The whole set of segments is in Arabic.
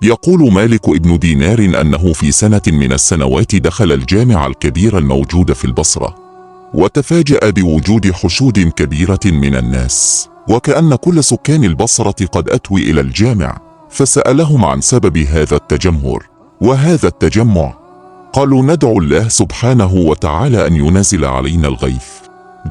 يقول مالك ابن دينار أنه في سنة من السنوات دخل الجامع الكبير الموجود في البصرة، وتفاجأ بوجود حشود كبيرة من الناس، وكأن كل سكان البصرة قد أتوا إلى الجامع، فسألهم عن سبب هذا التجمهر وهذا التجمع. قالوا: ندعو الله سبحانه وتعالى أن ينزل علينا الغيث.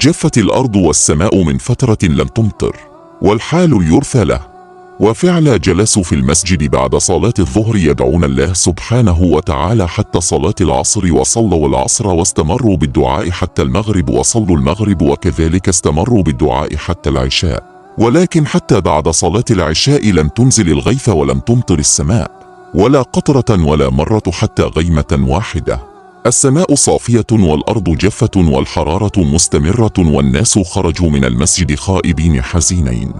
جفت الأرض والسماء من فترة لم تمطر، والحال يرثى له. وفعلا جلسوا في المسجد بعد صلاة الظهر يدعون الله سبحانه وتعالى حتى صلاة العصر، وصلوا العصر واستمروا بالدعاء حتى المغرب، وصلوا المغرب وكذلك استمروا بالدعاء حتى العشاء. ولكن حتى بعد صلاة العشاء لم تنزل الغيث ولم تمطر السماء ولا قطرة ولا مرة حتى غيمة واحدة. السماء صافية والأرض جافة والحرارة مستمرة، والناس خرجوا من المسجد خائبين حزينين.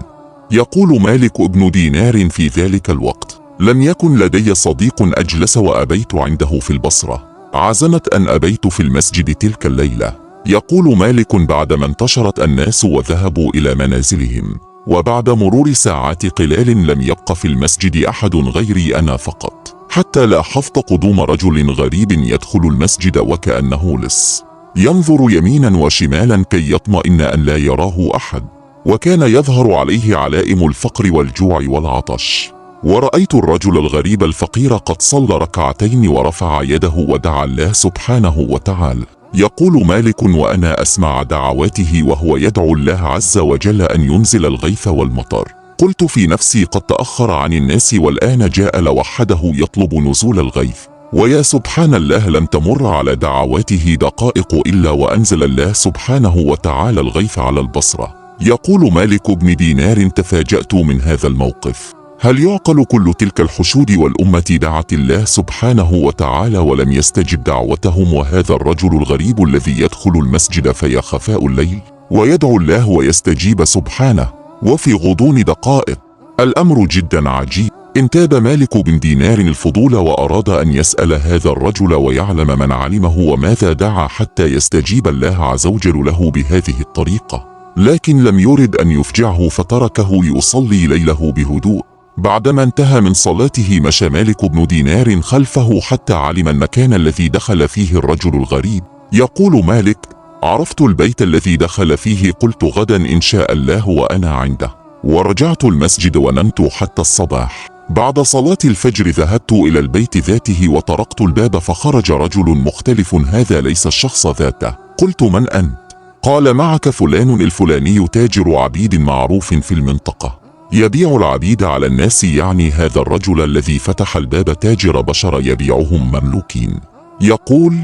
يقول مالك ابن دينار: في ذلك الوقت لم يكن لدي صديق أجلس وأبيت عنده في البصرة، عزمت أن أبيت في المسجد تلك الليلة. يقول مالك: بعدما انتشرت الناس وذهبوا إلى منازلهم، وبعد مرور ساعات قلال لم يبق في المسجد أحد غيري أنا فقط، حتى لاحظت قدوم رجل غريب يدخل المسجد وكأنه لص، ينظر يمينا وشمالا كي يطمئن أن لا يراه أحد، وكان يظهر عليه علائم الفقر والجوع والعطش. ورأيت الرجل الغريب الفقير قد صلى ركعتين ورفع يده ودعا الله سبحانه وتعالى. يقول مالك: وأنا أسمع دعواته وهو يدعو الله عز وجل أن ينزل الغيث والمطر. قلت في نفسي: قد تأخر عن الناس والآن جاء لوحده يطلب نزول الغيث. ويا سبحان الله، لم تمر على دعواته دقائق إلا وأنزل الله سبحانه وتعالى الغيث على البصرة. يقول مالك بن دينار: تفاجأت من هذا الموقف. هل يعقل كل تلك الحشود والأمة دعت الله سبحانه وتعالى ولم يستجب دعوتهم، وهذا الرجل الغريب الذي يدخل المسجد في خفاء الليل ويدعو الله ويستجيب سبحانه وفي غضون دقائق؟ الأمر جدا عجيب. انتاب مالك بن دينار الفضول وأراد أن يسأل هذا الرجل ويعلم من علمه وماذا دعا حتى يستجيب الله عز وجل له بهذه الطريقة، لكن لم يرد أن يفجعه فتركه يصلي ليله بهدوء. بعدما انتهى من صلاته مشى مالك بن دينار خلفه حتى علم المكان الذي دخل فيه الرجل الغريب. يقول مالك: عرفت البيت الذي دخل فيه، قلت غدا إن شاء الله وأنا عنده، ورجعت المسجد ونمت حتى الصباح. بعد صلاة الفجر ذهبت إلى البيت ذاته وطرقت الباب فخرج رجل مختلف، هذا ليس الشخص ذاته. قلت: من أنت؟ قال: معك فلان الفلاني تاجر عبيد معروف في المنطقة، يبيع العبيد على الناس، يعني هذا الرجل الذي فتح الباب تاجر بشر يبيعهم مملوكين. يقول: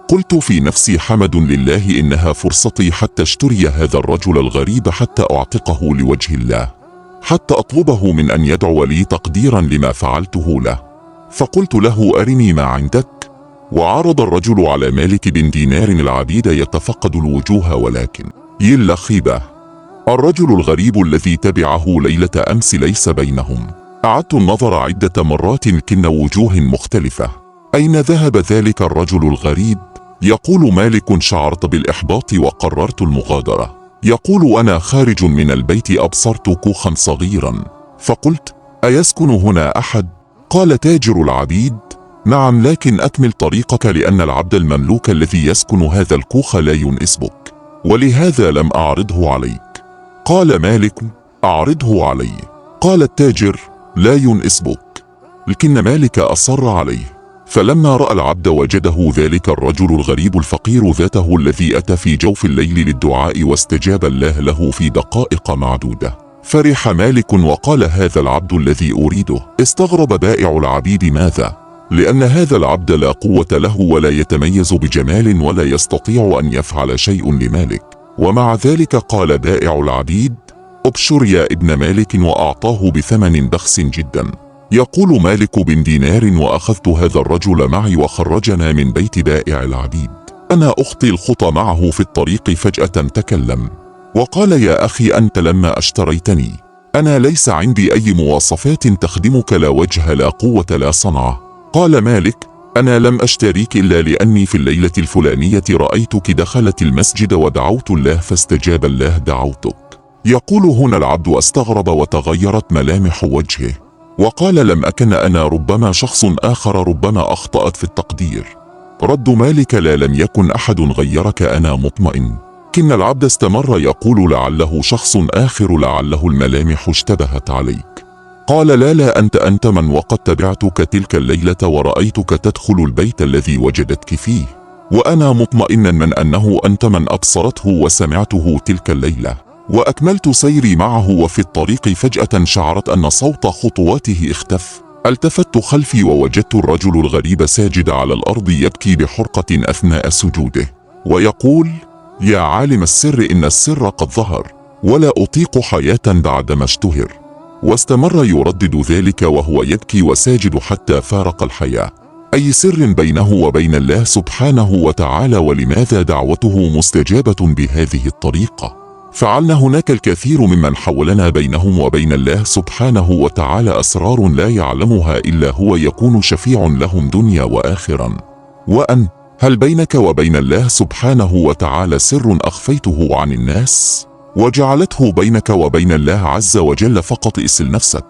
قلت في نفسي: حمد لله، إنها فرصتي حتى اشتري هذا الرجل الغريب حتى أعتقه لوجه الله، حتى أطلبه من أن يدعو لي تقديرا لما فعلته له. فقلت له: أرني ما عندك. وعرض الرجل على مالك بن دينار العبيد يتفقد الوجوه، ولكن يلا خيبة، الرجل الغريب الذي تبعه ليلة أمس ليس بينهم. أعدت النظر عدة مرات لكن وجوه مختلفة. أين ذهب ذلك الرجل الغريب؟ يقول مالك: شعرت بالإحباط وقررت المغادرة. يقول: أنا خارج من البيت أبصرت كوخا صغيرا، فقلت: أيسكن هنا أحد؟ قال تاجر العبيد: نعم، لكن أكمل طريقك، لأن العبد المملوك الذي يسكن هذا الكوخ لا ينئس بك، ولهذا لم أعرضه عليك. قال مالك: أعرضه علي. قال التاجر: لا ينئس بك، لكن مالك أصر عليه. فلما رأى العبد وجده ذلك الرجل الغريب الفقير ذاته الذي أتى في جوف الليل للدعاء واستجاب الله له في دقائق معدودة، فرح مالك وقال: هذا العبد الذي أريده. استغرب بائع العبيد. ماذا؟ لأن هذا العبد لا قوة له ولا يتميز بجمال ولا يستطيع أن يفعل شيء لمالك، ومع ذلك قال بائع العبيد: أبشر يا ابن مالك، وأعطاه بثمن بخس جدا. يقول مالك بن دينار: وأخذت هذا الرجل معي وخرجنا من بيت بائع العبيد. أنا أخطي الخطى معه في الطريق، فجأة تكلم وقال: يا أخي، أنت لما اشتريتني أنا ليس عندي أي مواصفات تخدمك، لا وجه لا قوة لا صنعة. قال مالك: أنا لم أشتريك إلا لأني في الليلة الفلانية رأيتك دخلت المسجد ودعوت الله فاستجاب الله دعوتك. يقول هنا العبد: استغرب وتغيرت ملامح وجهه، وقال لم أكن أنا، ربما شخص آخر، ربما أخطأت في التقدير. رد مالك لا، لم يكن أحد غيرك، أنا مطمئن. لكن العبد استمر يقول لعله شخص آخر، لعله الملامح اشتبهت عليك. قال لا أنت من، وقد تبعتك تلك الليلة ورأيتك تدخل البيت الذي وجدتك فيه، وأنا مطمئنا من أنه أنت من أبصرته وسمعته تلك الليلة. وأكملت سيري معه، وفي الطريق فجأة شعرت أن صوت خطواته اختف. التفت خلفي ووجدت الرجل الغريب ساجد على الأرض يبكي بحرقة أثناء سجوده، ويقول: يا عالم السر، إن السر قد ظهر، ولا أطيق حياة بعدما اشتهر. واستمر يردد ذلك وهو يبكي وساجد حتى فارق الحياة. أي سر بينه وبين الله سبحانه وتعالى، ولماذا دعوته مستجابة بهذه الطريقة؟ فعلنا هناك الكثير ممن حولنا بينهم وبين الله سبحانه وتعالى أسرار لا يعلمها إلا هو، يكون شفيع لهم دنيا وآخرا. وأن هل بينك وبين الله سبحانه وتعالى سر أخفيته عن الناس وجعلته بينك وبين الله عز وجل فقط؟ اسأل نفسك.